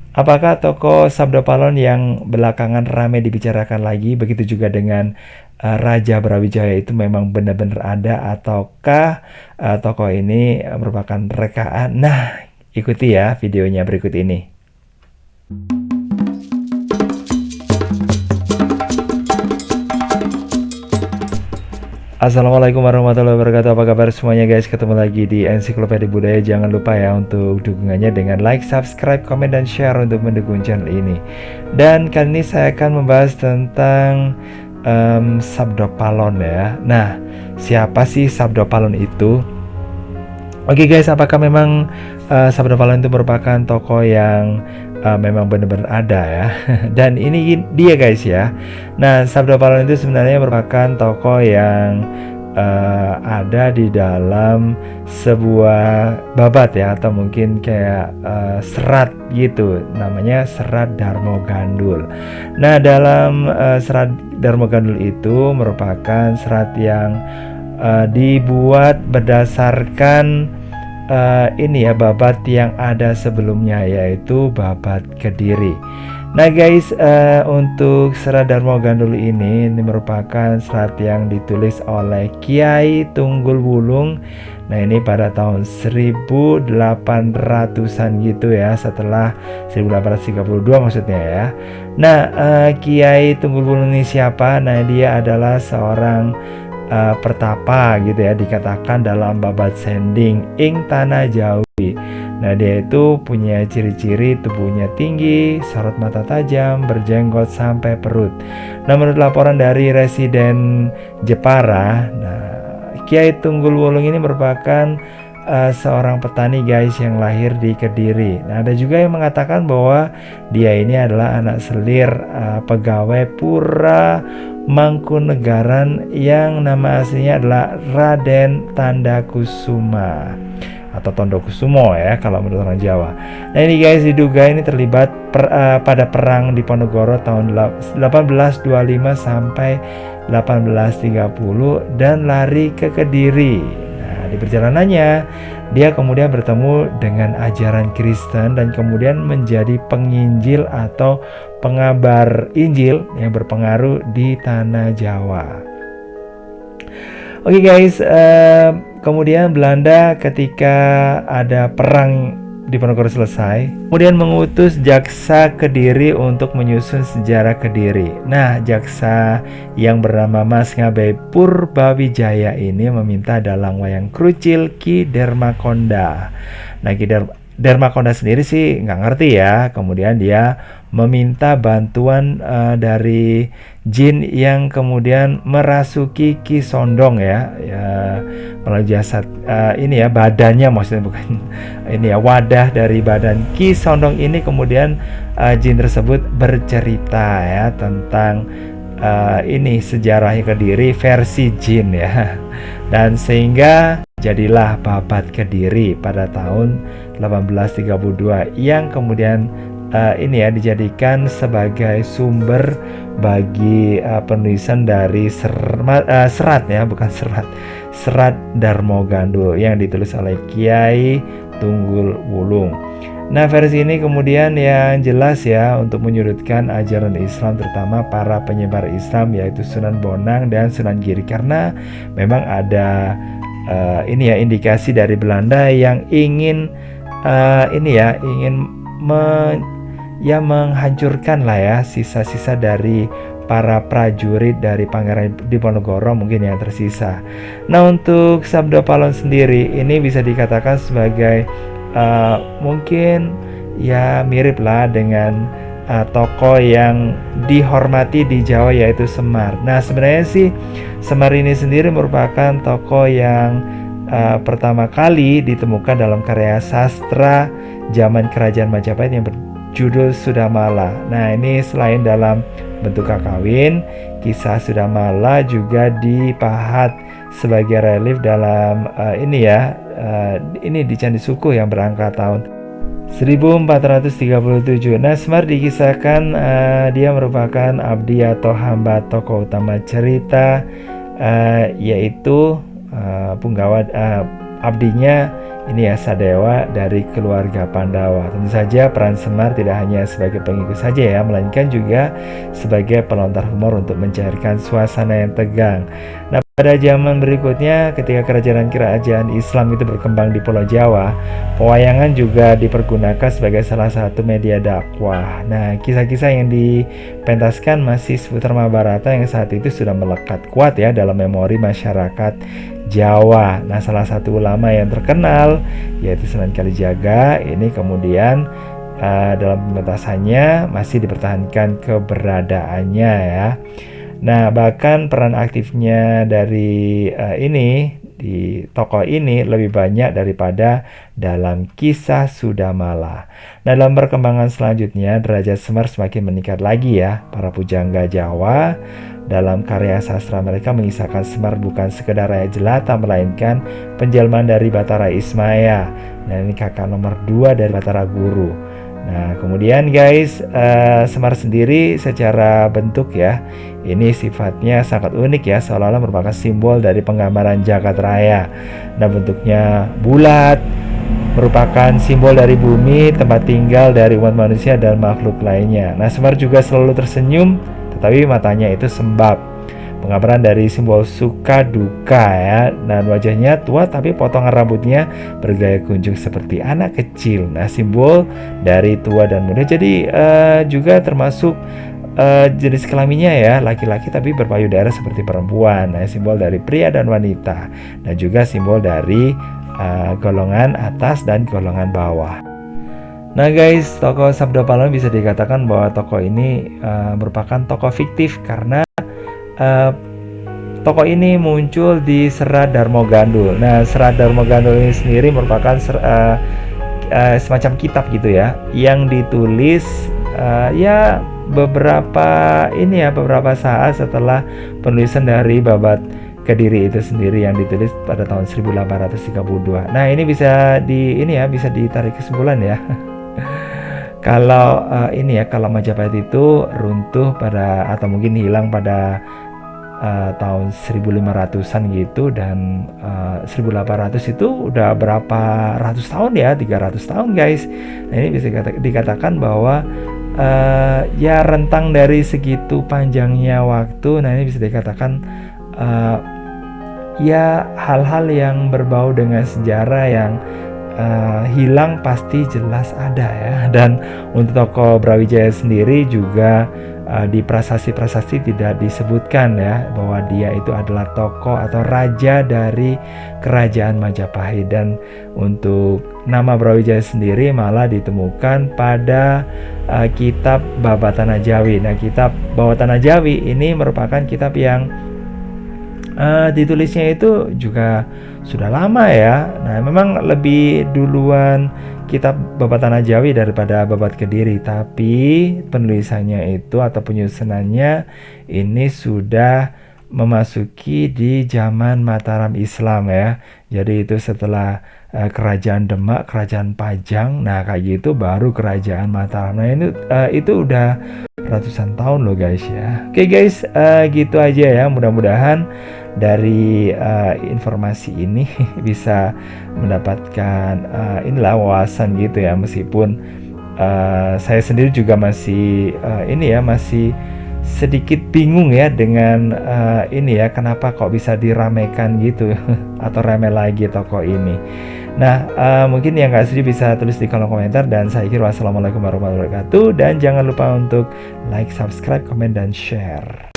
Apakah tokoh Sabda Palon yang belakangan ramai dibicarakan lagi, begitu juga dengan Raja Brawijaya itu memang benar-benar ada, ataukah tokoh ini merupakan rekaan? Nah, ikuti ya videonya berikut ini. Assalamualaikum warahmatullahi wabarakatuh. Apa kabar semuanya guys? Ketemu lagi di Ensiklopedia Budaya. Jangan lupa ya untuk dukungannya dengan like, subscribe, komen, dan share untuk mendukung channel ini. Dan kali ini saya akan membahas tentang Sabda Palon ya. Nah, siapa sih Sabda Palon itu? Oke guys, apakah memang Sabda Palon itu merupakan tokoh yang memang benar-benar ada ya? Dan ini dia guys ya. Nah, Sabda Palon itu sebenarnya merupakan tokoh yang ada di dalam sebuah babat ya, atau mungkin kayak serat gitu, namanya Serat Darmo Gandul. Nah, dalam Serat Darmo Gandul itu merupakan serat yang dibuat berdasarkan ini ya, babat yang ada sebelumnya, yaitu babat Kediri. Nah guys, untuk Serat Darmo Gandul ini merupakan serat yang ditulis oleh Kiai Tunggul Wulung. Nah ini pada tahun 1800-an gitu ya, setelah 1832 maksudnya ya. Nah Kiai Tunggul Wulung ini siapa? Nah dia adalah seorang pertapa gitu ya, dikatakan dalam babat Sending ing Tanah Jawi. Nah dia itu punya ciri-ciri tubuhnya tinggi, sorot mata tajam, berjenggot sampai perut. Nah menurut laporan dari Residen Jepara, nah Kiai Tunggul Wulung ini merupakan seorang petani guys yang lahir di Kediri. Nah ada juga yang mengatakan bahwa dia ini adalah anak selir pegawai Pura Mangkunegaran yang nama aslinya adalah Raden Tandakusuma atau Tondokusumo ya kalau menurut orang Jawa. Nah ini guys, diduga ini terlibat pada perang di Ponorogo tahun 1825 sampai 1830 dan lari ke Kediri. Nah di perjalanannya dia kemudian bertemu dengan ajaran Kristen dan kemudian menjadi penginjil atau pengabar Injil yang berpengaruh di tanah Jawa. Oke guys, kemudian Belanda ketika ada perang di Ponorogo selesai, kemudian mengutus jaksa Kediri untuk menyusun sejarah Kediri. Nah, jaksa yang bernama Mas Ngabai Purbawijaya ini meminta dalang wayang krucil Ki Dermakonda. Nah, Ki Dermakonda sendiri sih nggak ngerti ya. Kemudian dia meminta bantuan dari jin yang kemudian merasuki Ki Sondong ya melalui jasad ini ya, badannya maksudnya, bukan ini ya, wadah dari badan Ki Sondong ini. Kemudian jin tersebut bercerita ya tentang ini sejarahnya Kediri versi jin ya, dan sehingga jadilah babat Kediri pada tahun 1832 yang kemudian ini ya dijadikan sebagai sumber bagi penulisan dari serat ya, bukan Serat Darmo Gandul yang ditulis oleh Kiai Tunggul Wulung. Nah versi ini kemudian yang jelas ya untuk menyudutkan ajaran Islam, terutama para penyebar Islam yaitu Sunan Bonang dan Sunan Giri, karena memang ada ini ya indikasi dari Belanda yang ingin ini ya ingin menghancurkan lah ya sisa-sisa dari para prajurit dari Pangeran Diponegoro mungkin yang tersisa. Nah untuk Sabda Palon sendiri ini bisa dikatakan sebagai mungkin ya mirip lah dengan tokoh yang dihormati di Jawa yaitu Semar. Nah sebenarnya sih Semar ini sendiri merupakan tokoh yang pertama kali ditemukan dalam karya sastra zaman Kerajaan Majapahit yang berjudul Sudamala. Nah ini selain dalam bentuk kakawin, kisah Sudamala juga dipahat sebagai relief dalam ini ya ini di Candi Sukuh yang berangka tahun 1437. Nah Semar dikisahkan dia merupakan abdi atau hamba tokoh utama cerita yaitu Punggawa abdinya ini ya Sadewa dari keluarga Pandawa. Tentu saja peran Semar tidak hanya sebagai pengikut saja ya, melainkan juga sebagai pelontar humor untuk mencairkan suasana yang tegang. Nah, pada zaman berikutnya ketika kerajaan-kerajaan Islam itu berkembang di Pulau Jawa, pewayangan juga dipergunakan sebagai salah satu media dakwah. Nah, kisah-kisah yang dipentaskan masih seputar Mahabharata yang saat itu sudah melekat kuat ya dalam memori masyarakat Jawa. Nah, salah satu ulama yang terkenal yaitu Sunan Kalijaga ini kemudian dalam pementasannya masih dipertahankan keberadaannya ya. Nah, bahkan peran aktifnya dari ini di tokoh ini lebih banyak daripada dalam kisah Sudamala. Nah, dalam perkembangan selanjutnya derajat Semar semakin meningkat lagi ya. Para pujangga Jawa dalam karya sastra mereka mengisahkan Semar bukan sekedar raja jelata, melainkan penjelmaan dari Batara Ismaya. Nah, ini kakak nomor 2 dari Batara Guru. Nah, kemudian guys, Semar sendiri secara bentuk ya, ini sifatnya sangat unik ya, seolah-olah merupakan simbol dari penggambaran jagat raya. Nah, bentuknya bulat, merupakan simbol dari bumi, tempat tinggal dari umat manusia dan makhluk lainnya. Nah, Semar juga selalu tersenyum, tetapi matanya itu sembab, penggambaran dari simbol suka duka ya. Dan wajahnya tua tapi potongan rambutnya bergaya kuncup seperti anak kecil. Nah, simbol dari tua dan muda. Jadi juga termasuk jenis kelaminnya ya, laki-laki tapi berpayudara seperti perempuan. Nah, simbol dari pria dan wanita. Dan juga simbol dari golongan atas dan golongan bawah. Nah guys, tokoh Sabda Pahlawan bisa dikatakan bahwa tokoh ini merupakan tokoh fiktif karena tokoh ini muncul di Serat Darmo Gandul. Nah, Serat Darmo Gandul ini sendiri merupakan semacam kitab gitu ya, yang ditulis ya beberapa saat setelah penulisan dari Babad Kediri itu sendiri yang ditulis pada tahun 1832. Nah, ini bisa ditarik kesimpulan ya. Kalau kalau Majapahit itu runtuh atau mungkin hilang pada tahun 1500-an gitu, dan 1800 itu udah berapa ratus tahun ya, 300 tahun guys. Nah, ini bisa dikatakan bahwa ya rentang dari segitu panjangnya waktu. Nah, ini bisa dikatakan ya hal-hal yang berbau dengan sejarah yang hilang pasti jelas ada ya. Dan untuk tokoh Brawijaya sendiri juga di prasasti-prasasti tidak disebutkan ya bahwa dia itu adalah tokoh atau raja dari kerajaan Majapahit. Dan untuk nama Brawijaya sendiri malah ditemukan pada kitab Babatana Jawi. Nah, kitab Babatana Jawi ini merupakan kitab yang ditulisnya itu juga sudah lama ya. Nah, memang lebih duluan kitab Babatana Jawi daripada Babad Kediri, tapi penulisannya itu atau penyusunannya ini sudah memasuki di zaman Mataram Islam ya. Jadi itu setelah kerajaan Demak, kerajaan Pajang, nah kayak gitu baru kerajaan Mataram. Nah, itu udah ratusan tahun loh guys ya. Oke guys, gitu aja ya. Mudah-mudahan dari informasi ini bisa mendapatkan wawasan gitu ya. Meskipun saya sendiri juga masih masih sedikit bingung ya dengan kenapa kok bisa diramaikan gitu atau rame lagi tokoh ini. Nah, mungkin yang nggak setuju bisa tulis di kolom komentar, dan saya kira wassalamualaikum warahmatullahi wabarakatuh, dan jangan lupa untuk like, subscribe, komen, dan share.